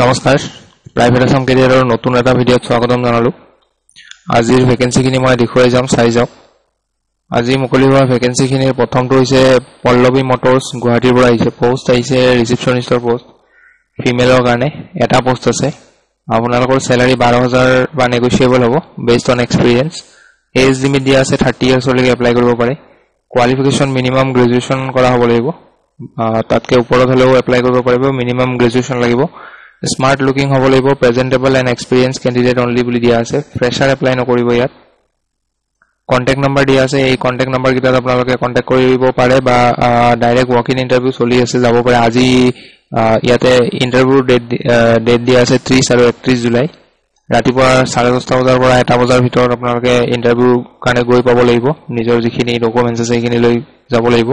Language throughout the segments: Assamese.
নমস্কাৰ প্ৰাইভেট আসাম কেৰিয়াৰৰ নতুন এটা ভিডিঅ'ত স্বাগতম জনালো আজিৰ ভেকেন্সিখিনি মই দেখুৱাই যাম চাই যাওক আজি মুকলি হোৱা ভেকেন্সিখিনিৰ প্ৰথমটো হৈছে পল্লৱী মটৰছ গুৱাহাটীৰ পৰা আহিছে পোষ্ট আহিছে ৰিসেপশনিষ্টৰ পোষ্ট ফিমেলৰ কাৰণে এটা পোষ্ট আছে আপোনালোকৰ স্যালাৰি 12000 বা নেগোশিয়েবল হ'ব based on experience age limit দিয়া আছে 30 ইয়াৰ্ছ লৈকে এপ্লাই কৰিব পাৰে কোৱালিফিকেশন মিনিমাম গ্ৰেজুৱেচন কৰা হ'ব লাগিব তাতকে ওপৰত হলেও এপ্লাই কৰিব পাৰিব মিনিমাম গ্ৰেজুৱেচন লাগিব স্মাৰ্ট লুকিং হ'ব লাগিব প্ৰেজেন্টেবল এণ্ড এক্সপেৰিয়েন্স ক্যান্ডিডেট অনলি বুলি দিয়া আছে ফ্ৰেছাৰ এপ্লাই নকৰিব ইয়াত কন্টাক্ট নম্বৰ দিয়া আছে এই কন্টাক্ট নম্বৰ কিটা আপোনালোকে কন্টাক্ট কৰিব পাৰে বা ডাইৰেক্ট ওয়াক ইন ইন্টাৰভিউ চলি আছে যাব পাৰে আজি ইয়াতে ইন্টাৰভিউ ডেট দিয়া আছে 30 আৰু 31 জুলাই ৰাতিপুৱা 10:30 বজাৰ পৰা 1 বজাৰ ভিতৰত আপোনালোকে ইন্টাৰভিউ কাৰণে গৈ পাব লাগিব নিজৰ যিখিনি ডকুমেন্টছ আছে সেইখিনি লৈ যাব লাগিব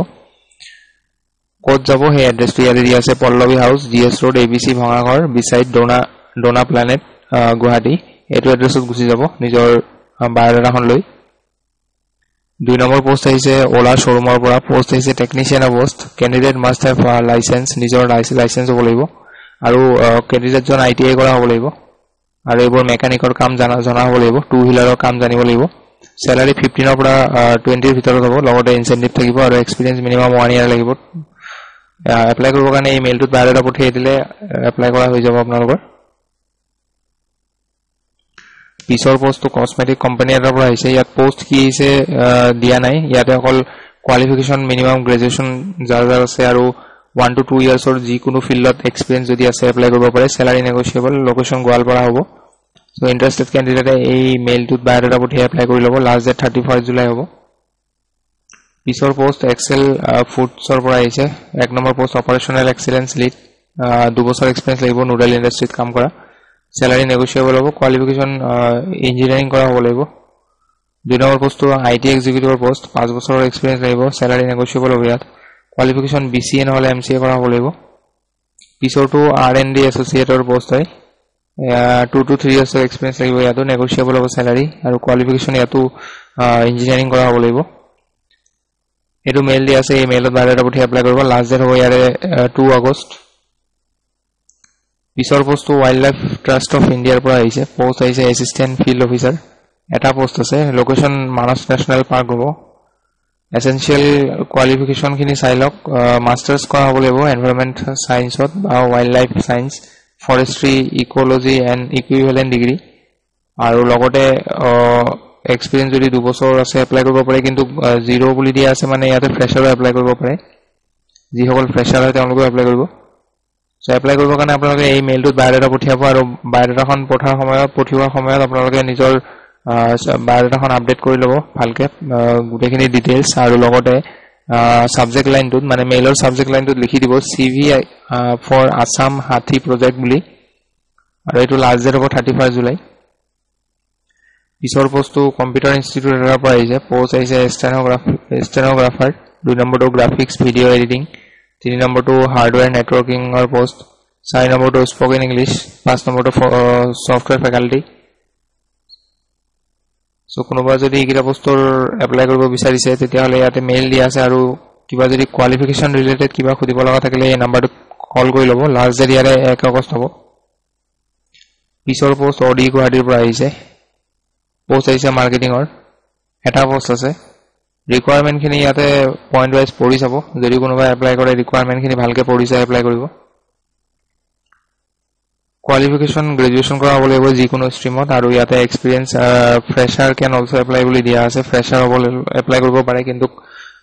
কোড যাব হে এড্ৰেছটো ইয়াতে দিয়া আছে Pallavi house GS road ABC Bhangagarh beside Dona planet Guwahati এটো এড্ৰেছত গুছি যাব নিজৰ বায়োডাটাখন লৈ 2 নম্বৰ পোষ্ট আহিছে ওলা শোৰুমৰ পৰা পোষ্ট আহিছে technician post candidate must have licence নিজৰ লাইসেন্স হ'ব লাগিব আৰু ক্যান্ডিডেট জন আইটিআই কৰা হ'ব লাগিব আৰু এইবোৰ মেকানিকৰ কাম জনা হ'ব লাগিব টু হুইলাৰৰ কাম জানিব লাগিব স্যালাৰি 15 ৰ পৰা 20 ৰ ভিতৰত হ'ব লগতে ইনসেন্টিভ থাকিব আৰু এক্সপেৰিয়েন্স মিনিমাম 1 ইয়াৰ লাগিব এপ্লাই কৰিব কাৰণে ইমেইলটোত বায়োডাটা পঠিয়াই দিলে এপ্লাই কৰা হৈ যাব আপোনালোকৰ পিছৰ পোষ্টটো কসমেটিক কোম্পানী এটাৰ পৰা আহিছে ইয়াত পোষ্ট কি হৈছে দিয়া নাই ইয়াতে অকল কোৱালিফিকেশন মিনিমাম গ্ৰেজুৱেচন যাৰ আছে আৰু 1 to 2 ইয়াৰ্ছৰ যি কোনো ফিল্ডত এক্সপেৰিয়েন্স যদি আছে এপ্লাই কৰিব পাৰে স্যালাৰি নেগোশিয়েবল লোকেশন গোৱালপাৰা হ'ব সো ইন্টাৰেষ্টেড ক্যান্ডিডেটে এই মেইলটোত বায়োডাটা পঠিয়াই এপ্লাই কৰি ল'ব লাষ্ট ডেট 31 জুলাই হ'ব পিছৰ পোষ্ট এক্সেল ফুডছৰ পৰা আহিছে 1 নম্বৰ পোষ্ট অপাৰেশনাল এক্সেলেন্স লিড 2 বছৰ এক্সপেৰিয়েন্স লাগিব নুডল ইন্ডাষ্ট্ৰীত কাম কৰা স্যালাৰি নেগোশিয়েবল হ'ব কোৱালিফিকেশন ইঞ্জিনিয়াৰিং কৰা হ'ব লাগিব 2 নম্বৰ পোষ্টটো আইটি এক্সিকিউটিভৰ পোষ্ট 5 বছৰৰ এক্সপেৰিয়েন্স লাগিব স্যালাৰি নেগোশিয়েবল হ'ব ইয়াত কোৱালিফিকেশন বিসিএ নহলে এমসিএ কৰা হ'ব লাগিব পিছৰটো আৰএনডি এছ'চিয়েটৰ পোষ্ট হয় 2 to 3 ইয়াৰ্ছৰ এক্সপেৰিয়েন্স লাগিব ইয়াতো নেগোশিয়েবল হ'ব স্যালাৰি আৰু কোৱালিফিকেশন ইয়াতো ইঞ্জিনিয়াৰিং কৰা হ'ব লাগিব এটো মেইল দিয়া আছে এই মেইলত বায়োডাটা পঠিয়াই এপ্লাই কৰিব লাষ্ট ডেট হ'ব ইয়াৰে 2 আগষ্ট পিছৰ পোষ্টটো ওয়াইল্ড লাইফ ট্ৰাষ্ট অফ ইণ্ডিয়াৰ পৰা আহিছে পোষ্ট আহিছে এসিস্ট্যান্ট ফিল্ড অফিচাৰ এটা পোষ্ট আছে লোকেশন মানস নেশনাল পাৰ্ক হ'ব এসেনশিয়াল কোৱালিফিকেশন খিনি চাই লওক মাস্টাৰ্স কৰা হ'ব লাগিব এনভায়ৰনমেন্ট সায়েন্সত বা wild life science forestry ecology and equivalent degree আৰু লগতে এক্সপেৰিয়েন্স যদি 2 বছৰ আছে এপ্লাই কৰিব পাৰে কিন্তু 0 বুলি দিয়া আছে মানে ইয়াতে ফ্ৰেছাৰো এপ্লাই কৰিব পাৰে যি সকল ফ্ৰেছাৰ হয় তেওঁলোকে এপ্লাই কৰিব সো এপ্লাই কৰিবৰ কাৰণে আপোনালোকে এই মেইলটোত বায়োডাটা পঠিয়াব আৰু বায়োডাটাখন পঠিওৱাৰ সময়ত আপোনালোকে নিজৰ বায়োডাটাখন আপডেট কৰি ল'ব ভালকে গুটেখিনি ডিটেইলছ আৰু লগতে সাবজেক্ট লাইনটোত মানে মেইলৰ সাবজেক্ট লাইনটোত লিখি দিব CV for Assam Haathi project বুলি আৰু এটো লাষ্ট ডেট হ'ব 31 জুলাই পিছৰ পোষ্টটো কম্পিউটাৰ ইনষ্টিটিউট এটাৰ পৰা আহিছে পোষ্ট আহিছে ষ্টেনোগ্ৰাফাৰ 2 নম্বৰটো গ্ৰাফিক্স ভিডিও এডিটিং 3 নম্বৰটো হাৰ্ডৱেৰ নেটৱৰ্কিংৰ পোষ্ট 4 নম্বৰটো স্পোকেন ইংলিশ 5 নম্বৰটো সফটৱেৰ ফেকাল্টি সো কোনোবা যদি এইকেইটা পোষ্টৰ এপ্লাই কৰিব বিচাৰিছে তেতিয়াহলে ইয়াতে মেইল দিয়া আছে আৰু কিবা যদি কোৱালিফিকেশন ৰিলেটেড কিবা খুদিব লগা থাকিলে এই নম্বৰটো কল কৰি ল'ব লাষ্ট ডেট ইয়াৰে 1 আগষ্ট হ'ব পিছৰ পোষ্ট অডি গুৱাহাটীৰ পৰা আহিছে পোষ্ট আহিছে মাৰ্কেটিংৰ এটা পোষ্ট আছে ৰিকোয়াৰমেন্ট খিনি ইয়াতে পইণ্ট ওয়াইজ পঢ়ি যাব যদি কোনোবা এপ্লাই কৰে ৰিকোয়াৰমেন্ট খিনি ভালকে পঢ়ি চাই এপ্লাই কৰিব কোৱালিফিকেশন গ্ৰেজুৱেচন কৰা হ'ব লাগিব যিকোনো ষ্ট্ৰীমত আৰু ইয়াতে experience fresher can also apply বুলি দিয়া আছে ফ্ৰেছাৰ হ'ব এপ্লাই কৰিব পাৰে কিন্তু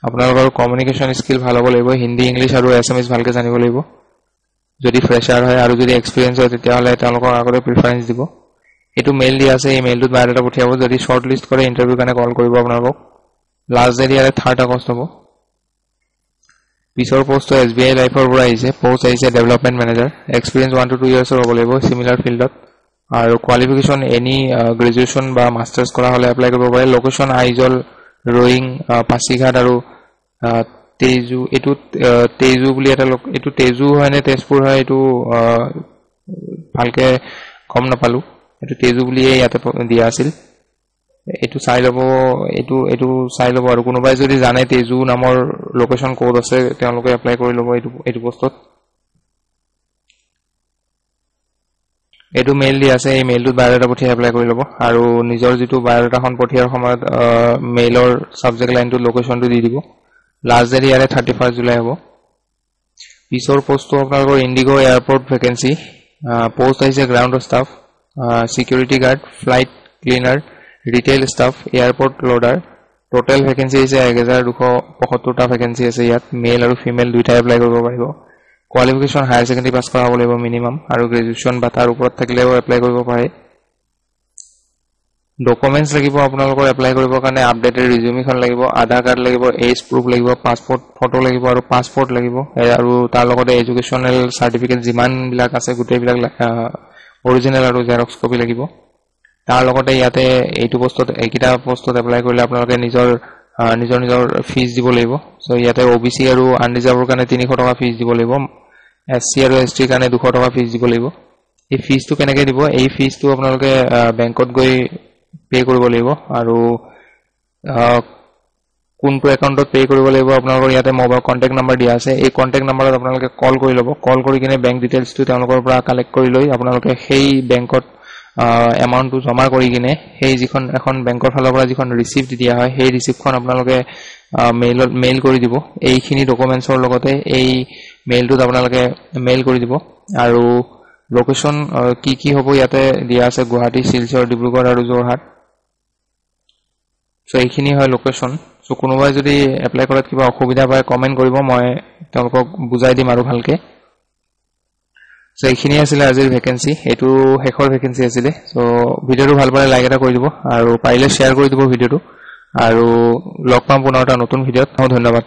আপোনালোকৰ কমিউনিকেশন স্কিল ভাল হ'ব লাগিব হিন্দী ইংলিশ আৰু এছএমএছ ভালকে জানিব লাগিব যদি ফ্ৰেছাৰ হয় আৰু যদি এক্সপেৰিয়েন্স হয় তেতিয়াহলে তেওঁলোকক আগতে প্ৰিফাৰেন্স দিব এটো মেইল দিয়া আছে এই মেইলটোত বায়োডাটা পঠিয়াব যদি শৰ্ট লিষ্ট কৰে ইন্টাৰভিউ কাৰণে কল কৰিব আপোনালোকক লাষ্ট ডেট ইয়াৰে 3 আগষ্ট হ'ব পিছৰ পোষ্টটো এসবিআই লাইফৰ পৰা আহিছে পোষ্ট আহিছে ডেভেলপমেন্ট মেনেজাৰ এক্সপেৰিয়েন্স 1 to 2 ইয়াৰ্ছৰ হ'ব লাগিব সিমিলাৰ ফিল্ডত আৰু কোৱালিফিকেশন এনি গ্ৰেজুৱেচন বা মাস্টাৰ্স কৰা হলে এপ্লাই কৰিব পাৰে লোকেশন আইজল ৰয়িং পাছিঘাট আৰু তেজু এটো তেজু বুলি এটা এটো তেজু হয় নে তেজপুৰ হয় এটো ভালকে কম নাপালো এটো তেজু বুলি ইয়াতে দিয়া আছিল এটো চাই লব এটো চাই লব আৰু কোনোবাই যদি জানে তেজু নামৰ লোকেশন কোড আছে তেওঁলোকে এপ্লাই কৰি লব এটো পোষ্টত এইটো মেইল দি আছে এই মেইলটোত বায়োডাটা পঠিয়াই এপ্লাই কৰি ল'ব আৰু নিজৰ যেটো বায়োডাটাখন পঠিয়াৰ সময়ত মেইলৰ সাবজেক্ট লাইনটো লোকেশনটো দি দিব লাষ্ট ডেট ইয়াৰে 31 জুলাই হ'ব পিছৰ পোষ্টটো আপোনালোকৰ ইন্ডিগো এয়াৰপোৰ্ট ভেকেন্সি পোষ্ট আহিছে ground staff security guard flight cleaner retail staff airport loader total vacancy আছে 1275টা ভেকেন্সি আছে ইয়াত মেল আৰু ফিমেল দুইটা এপ্লাই কৰিব পাৰিব কোৱালিফিকেশন হায়াৰ সেকেন্ডাৰী পাস কৰা হ'ব লাগিব মিনিমাম আৰু গ্ৰেজুৱেচন বা তাৰ ওপৰত থাকিলেও এপ্লাই কৰিব পাৰে ডকুমেন্টস লাগিব আপোনালোকৰ এপ্লাই কৰিবৰ কাৰণে আপডেটেড ৰিজিউমিখন লাগিব আধাৰ কাৰ্ড লাগিব এজ প্ৰুফ লাগিব পাছপোৰ্ট ফটো লাগিব আৰু পাছপোৰ্ট লাগিব আৰু তাৰ লগতে এডুকেশনাল সাৰ্টিফিকেট যিমান বিলাক আছে গোটেই বিলাক অৰিজিনাল আৰু জেৰক্স কপি লাগিব তাৰ লগতে ইয়াতে এইটো পোষ্টত এইকিটা পোষ্টত এপ্লাই কৰিলে আপোনালোকে নিজৰ ফিজ দিব লাগিব সো ইয়াতে ওবিসি আৰু আনৰিজাৰ্ভৰ কাৰণে 300 টকা ফিজ দিব লাগিব এসসি আৰু এসটি কাৰণে 200 টকা ফিজ দিব লাগিব এই ফিজটো কেনেকৈ দিব এই ফিজটো আপোনালোকে বেংকত গৈ পে কৰিব লাগিব আৰু কোনটো একাউণ্টত পে কৰিব লাগিব আপোনালোকৰ ইয়াতে মোবাইল কন্টাক্ট নম্বৰ দিয়া আছে এই কন্টাক্ট নম্বৰত আপোনালোকে কল কৰি ল'ব কল কৰি কিনে বেংক ডিটেইলছটো তেওঁলোকৰ পৰা কালেক্ট কৰি লৈ আপোনালোকে সেই বেংকত এমাউন্টটো জমা কৰি কিনে সেই যিখন এখন বেংকৰ ফালৰ পৰা যিখন ৰিসিপ্ট দিয়া হয় সেই ৰিসিপ্টখন আপোনালোকে মেইল কৰি দিব এইখিনি ডকুমেন্টছৰ লগতে এই মেইলটোত আপোনালোকে মেইল কৰি দিব আৰু লোকেশন কি হ'ব ইয়াতে দিয়া আছে গুৱাহাটী শিলচৰ ডিব্ৰুগড় আৰু যোৰহাট সো এইখিনি হয় লোকেশন সো কোনোবাই যদি এপ্লাই কৰাত কিবা অসুবিধা পায় কমেন্ট কৰিব মই তেওঁলোকক বুজাই দিম আৰু ভালকে সো এইখিনি আছিল আজিৰ ভেকেন্সি এটো হেকৰ ভেকেন্সি আছিল সো ভিডিওটো ভাল পালে লাইক এটা কৰি দিব আৰু পাৰিলে শেয়াৰ কৰি দিব ভিডিওটো আৰু লগ পাম পুনৰ এটা নতুন ভিডিওত ধন্যবাদ